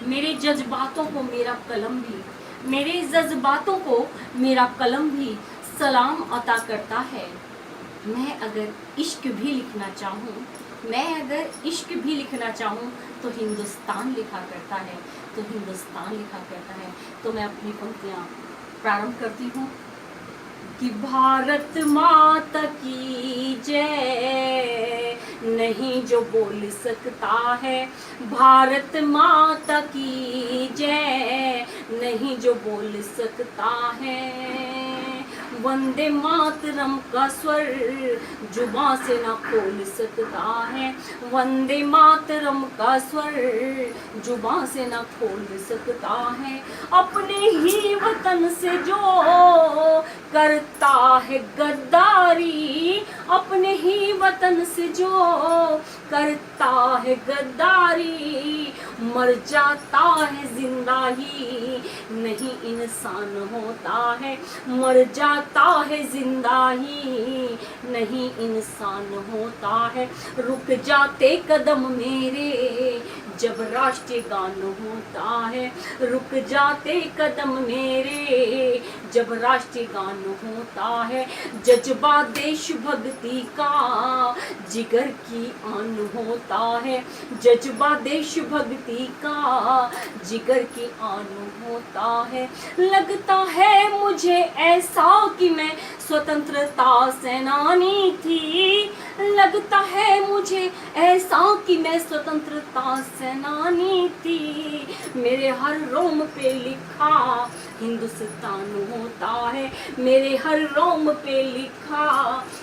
मेरे जज्बातों को मेरा कलम भी, मेरे जज्बातों को मेरा कलम भी सलाम अता करता है। मैं अगर इश्क भी लिखना चाहूँ, मैं अगर इश्क भी लिखना चाहूँ तो हिंदुस्तान लिखा करता है, तो हिंदुस्तान लिखा करता है। तो मैं अपनी पंक्तियाँ प्रारंभ करती हूँ कि भारत माता की जय, नहीं जो बोल सकता है। भारत माता की जय, नहीं जो बोल सकता है। वंदे मातरम का स्वर जुबां से ना खोल सकता है। वंदे मातरम का स्वर जुबां से ना खोल सकता है। अपने ही वतन से जो करता है गद्दारी, अपने ही वतन से जो करता है गद्दारी, मर जाता है जिंदा ही नहीं इंसान होता है। मर जाता है जिंदा ही नहीं इंसान होता है। रुक जाते कदम मेरे जब राष्ट्रीय गान होता है। रुक जाते कदम मेरे जब राष्ट्रीय गान होता है। जज्बा देशभक्ति का जिगर की आन होता है। जज्बा देशभक्ति का जिगर की आन होता है। लगता है मुझे ऐसा कि मैं स्वतंत्रता सेनानी थी। लगता है मुझे ऐसा कि मैं स्वतंत्रता सेनानी थी। मेरे हर रोम पे लिखा हिंदुस्तान होता है। मेरे हर रोम पे लिखा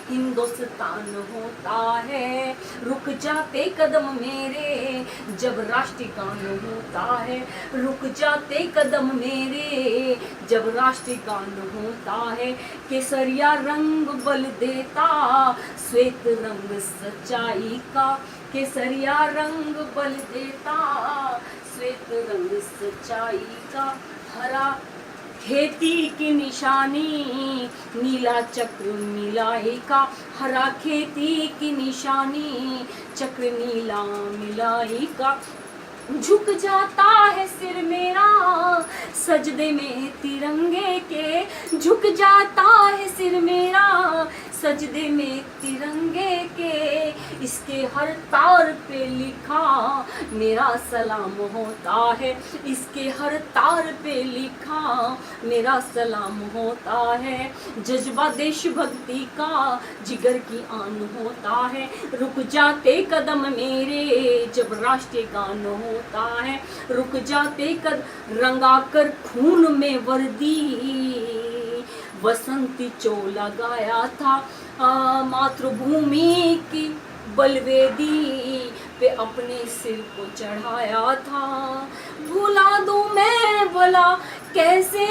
हिंदुस्तान होता है। रुक जाते कदम मेरे जब राष्ट्रीय गान होता है। रुक जाते कदम मेरे जब राष्ट्रीय गान होता है। केसरिया रंग बल देता श्वेत रंग सच्चाई का। केसरिया रंग बल देता श्वेत रंग सच्चाई का। हरा खेती की निशानी नीला चक्र मिलाई का। हरा खेती की निशानी चक्र नीला मिलाई का। झुक जाता है सिर मेरा सजदे में तिरंगे के। झुक जाता है सिर मेरा सजदे में तिरंगे के। इसके हर तार पे लिखा मेरा सलाम होता है। इसके हर तार पे लिखा मेरा सलाम होता है। जज्बा देशभक्ति का जिगर की आन होता है। रुक जाते कदम मेरे जब राष्ट्रीय गान होता है। रुक जाते कदम रंगाकर खून में वर्दी वसंती चोला गाया था। मातृभूमि की बलवेदी पे अपने सिर को चढ़ाया था। भुला दूं मैं भला कैसे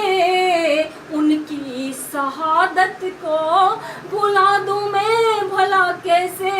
उनकी शहादत को। भुला दूं मैं भला कैसे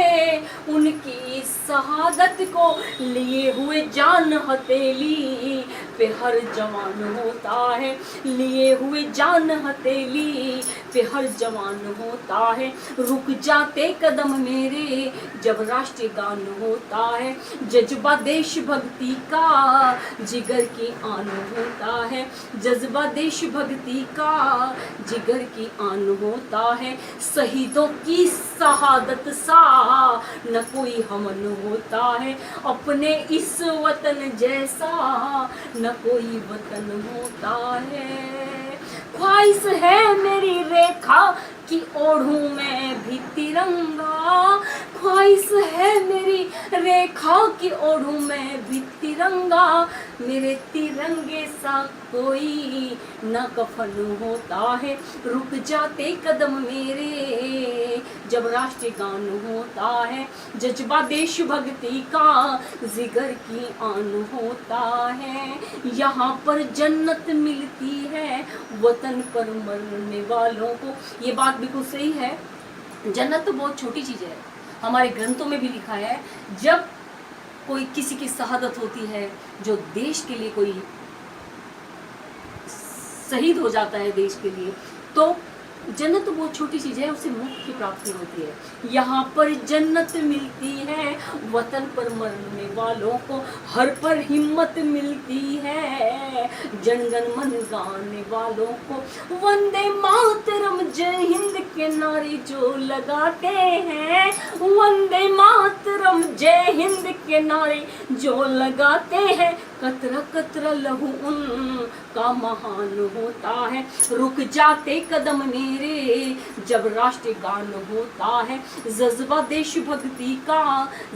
उनकी शहादत को। लिए हुए जान हथेली पे हर जवान होता है। लिए हुए जान हथेली पे हर जवान होता है। रुक जाते कदम मेरे जब राष्ट्रीय गान होता है। जज्बा देशभक्ति का जिगर की आन होता है। जज्बा देशभक्ति का जिगर की आन होता है। शहीदों की शहादत सा न कोई हमन होता है। अपने इस वतन जैसा न कोई वतन होता है। ख्वाहिश है मेरी रेखा कि ओढ़ूं मैं भी तिरंगा। ख्वाहिश है मेरी रेखा की ओढ़ूं मैं भी तिरंगा। मेरे तिरंगे सा कोई न कफन होता है। रुक जाते कदम मेरे जब राष्ट्रीय गान होता है। जज्बा देशभक्ति का जिगर की आन होता है। यहाँ पर जन्नत मिलती है वतन पर मरने वालों को। ये बात बिल्कुल सही है। जन्नत तो बहुत छोटी चीज है। हमारे ग्रंथों में भी लिखा है जब कोई किसी की शहादत होती है, जो देश के लिए कोई शहीद हो जाता है देश के लिए, तो जन्नत तो बहुत छोटी चीज है, उससे मुक्ति की प्राप्ति होती है। यहाँ पर जन्नत मिलती है वतन पर मरने वालों को हर पर हिम्मत मिलती है, जनगण मन गाने वालों को वंदे मातरम जय हिंद के नारे जो लगाते हैं, वंदे मातरम जय हिंद के नारे जो लगाते हैं, कतरा कतरा लहू उनका महान होता है, रुक जाते कदम मेरे जब राष्ट्रीय गान होता है, जज्बा देशभक्ति का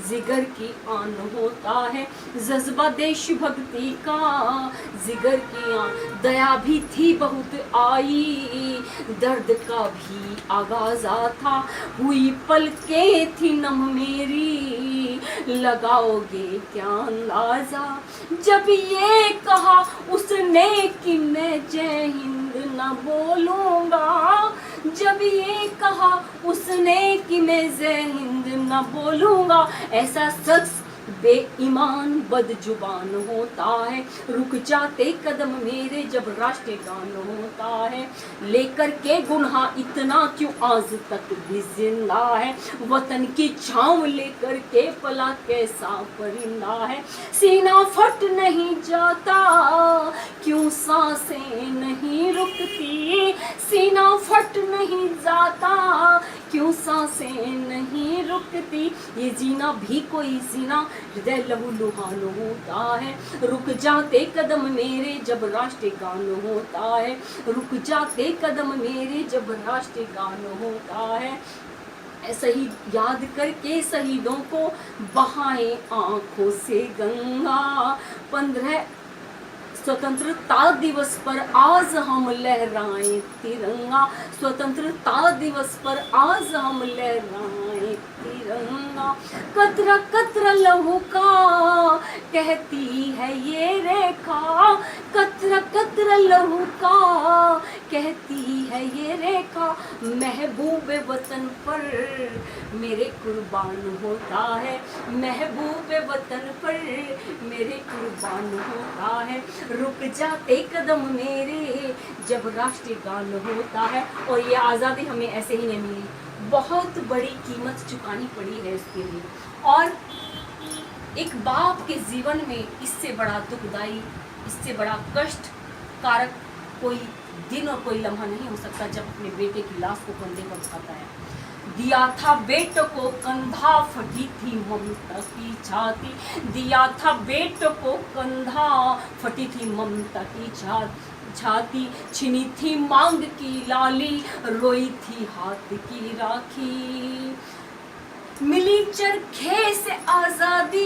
जिगर की आन होता है, जज्बा देशभक्ति का जिगर की आन, दया भी थी बहुत आई, दर्द का भी आगाजा था, हुई पलकें थी नम मेरी, लगाओगे क्या अंदाजा, जब ये कहा उसने कि मैं जय हिंद न बोलूंगा, जब ये कहा उसने कि मैं जय हिंद न बोलूंगा, ऐसा शख्स बेईमान बदजुबान होता है, रुक जाते कदम मेरे जब राष्ट्रीय गान होता है, लेकर के गुनाह इतना क्यों आज तक भी जिंदा है, वतन की छांव लेकर के पला कैसा परिंदा है, सीना फट नहीं जाता क्यों सांसें नहीं रुकती, सीना फट नहीं जाता क्यों सांसें नहीं रुकती, ये जीना भी कोई जीना हृदय लहू लुहान होता है, रुक जाते कदम मेरे जब राष्ट्रीय गान होता है, रुक जाते कदम मेरे जब राष्ट्रीय गान होता है, ऐसे ही याद करके शहीदों को बहाएं आंखों से गंगा, 15 स्वतंत्रता दिवस पर आज हम लहराएं तिरंगा, स्वतंत्रता दिवस पर आज हम लहराएं तिरंगा, कतरा कतरा लहू का कहती है ये रेखा, कतरा कतरा लहू का कहती है ये रेखा, महबूबे वतन पर मेरे कुर्बान होता है, महबूबे वतन पर मेरे कुर्बान होता है, रुक जाते कदम मेरे जब राष्ट्रीय गान होता है। और ये आज़ादी हमें ऐसे ही नहीं मिली, बहुत बड़ी कीमत चुकानी पड़ी है इसके लिए, और एक बाप के जीवन में इससे बड़ा दुखदाई, इससे बड़ा कष्ट कारक कोई दिन और कोई लम्हा नहीं हो सकता जब अपने बेटे की लाश को कंधे पर उठाता है। दिया था बेटों को कंधा, फटी थी ममता की छाती, दिया था बेटों को कंधा, फटी थी ममता की छाती, छिनी थी मांग की लाली, रोई थी हाथ की राखी, मिली चरखे से आजादी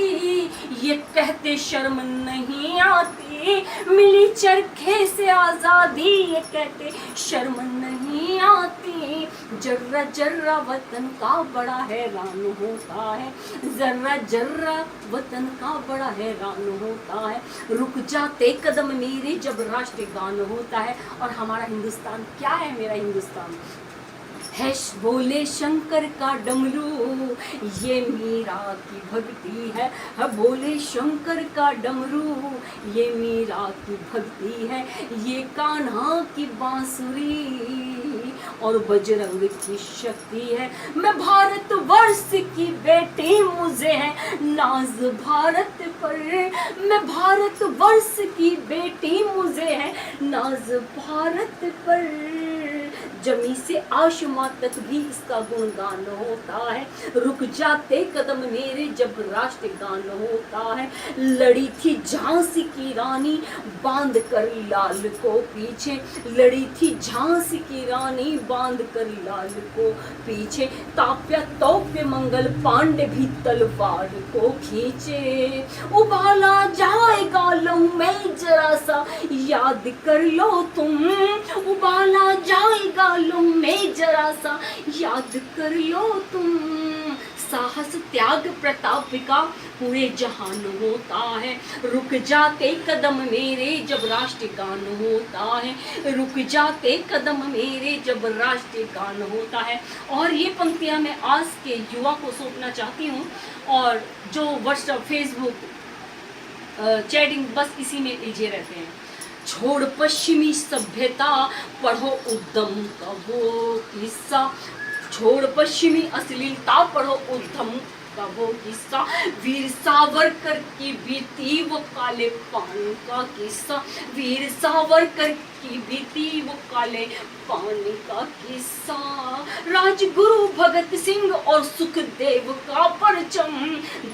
ये कहते शर्म नहीं आती, मिली चरखे से आजादी ये कहते शर्म नहीं आती, जर्रा जर्रा वतन का बड़ा हैरान होता है, जर्रा जर्रा वतन का बड़ा हैरान होता है, रुक जाते कदम मेरे जब राष्ट्रीय गान होता है। और हमारा हिंदुस्तान क्या है, मेरा हिंदुस्तान है बोले शंकर का डमरू, ये मीरा की भक्ति है, बोले शंकर का डमरू, ये मीरा की भक्ति है, ये कान्हा की बांसुरी और बजरंग की शक्ति है, मैं भारत वर्ष की बेटी मुझे है नाज भारत पर, मैं भारत वर्ष की बेटी मुझे है नाज भारत पर, जमी से आसमां तक भी इसका गुणगान होता है, रुक जाते कदम मेरे जब राष्ट्रीय गान होता है, लड़ी थी झांसी की रानी बांध कर लाल को पीछे, लड़ी थी झांसी की रानी बांध कर लाल को पीछे, ताप्या तोप्य मंगल पांडे भी तलवार को खींचे, उबाला जाएगा लहू में जरा सा याद कर लो तुम, उबाला जाएगा लहू में जरा सा याद कर लो तुम, साहस त्याग प्रताप का पूरे जहान होता है, रुक जाते कदम मेरे जब राष्ट्रीय गान होता है, रुक जाते कदम मेरे जब राष्ट्रीय गान होता है। और ये पंक्तियां मैं आज के युवा को सौंपना चाहती हूँ, और जो व्हाट्सएप फेसबुक चैटिंग बस इसी में इलझे रहते हैं। छोड़ पश्चिमी सभ्यता पढ़ो उद्यम का वो किस्सा, छोड़ पश्चिमी अश्लीलता पढ़ो उद्यम का वो किस्सा, वीर सावरकर की बीती वो काले पानी का किस्सा, वीर सावरकर की बीती वो काले पानी का किस्सा। राजगुरु भगत सिंह और सुखदेव का परचम,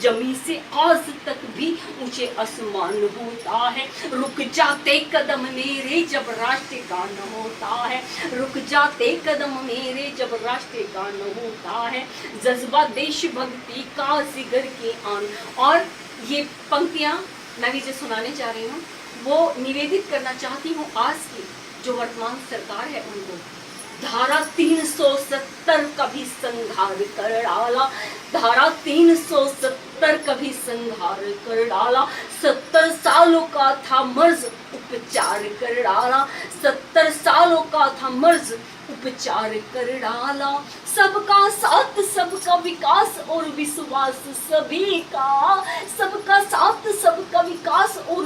जमी से आज तक भी ऊंचे आसमान होता है। रुक जाते कदम मेरे जब राष्ट्रीय गान होता है, रुक जाते कदम मेरे जब राष्ट्रीय गान होता है। जज्बा देशभक्ति का जिगर की आन। और ये पंक्तियां मैं भी जो सुनाने जा रही हूँ वो निवेदित करना चाहती हूँ आज की जो वर्तमान सरकार है उनको। धारा 370 कभी संहार कर डाला, धारा 370 कभी संहार कर डाला। 70 सालों का था मर्ज उपचार कर डाला, 70 सालों का था मर्ज उपचार कर डाला। सबका साथ सबका विकास और विश्वास सभी का, सबका साथ सबका विकास और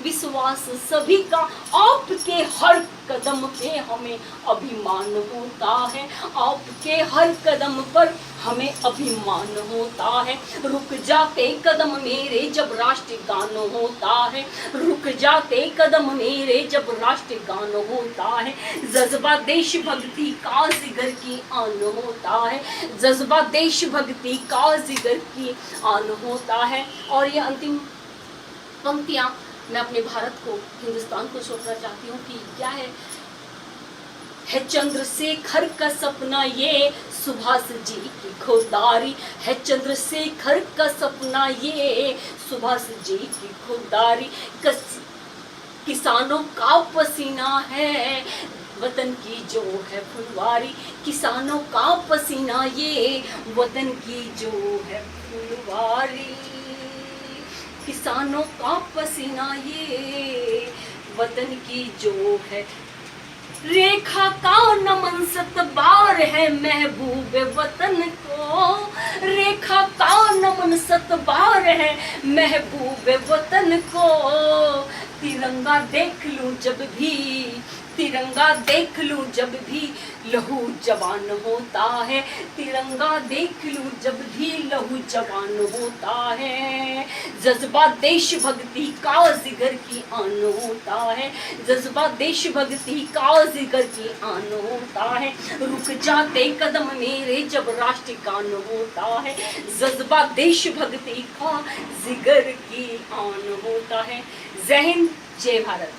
विश्वास सभी का। आपके हर कदम पे हमें अभिमान होता है, आपके हर कदम पर हमें अभिमान होता है। रुक जाते कदम मेरे जब राष्ट्रीय गान होता है, रुक जाते कदम मेरे जब राष्ट्रीय गान होता है। जज्बा देशभक्ति का जिगर की आन होता है, जज्बा देशभक्ति का जिगर की आन होता है। और ये अंतिम पंक्तियां मैं अपने भारत को, हिंदुस्तान को सौंपना चाहती हूँ कि क्या है चंद्रशेखर का सपना ये सुभाष जी की खुदारी, है चंद्रशेखर का सपना ये सुभाष जी की खुदारी। किसानों का पसीना है वतन की जो है फुलवारी, किसानों का पसीना ये वतन की जो है फुलवारी। किसानों का पसीना ये वतन की जो है। रेखा का नमन 7 बार है महबूब वतन को, रेखा का नमन 7 बार है महबूब वतन को। तिरंगा देख लूं जब भी, तिरंगा देख लूं जब भी लहू जवान होता है, तिरंगा देख लूं जब भी लहू जवान होता है। जज्बा देशभक्ति का जिगर की आन होता है, जज्बा देशभक्ति का जिगर की आन होता है। रुक जाते कदम मेरे जब राष्ट्रीय गान होता है, जज्बा देशभक्ति का जिगर की आन होता है। जय हिंद, जय भारत।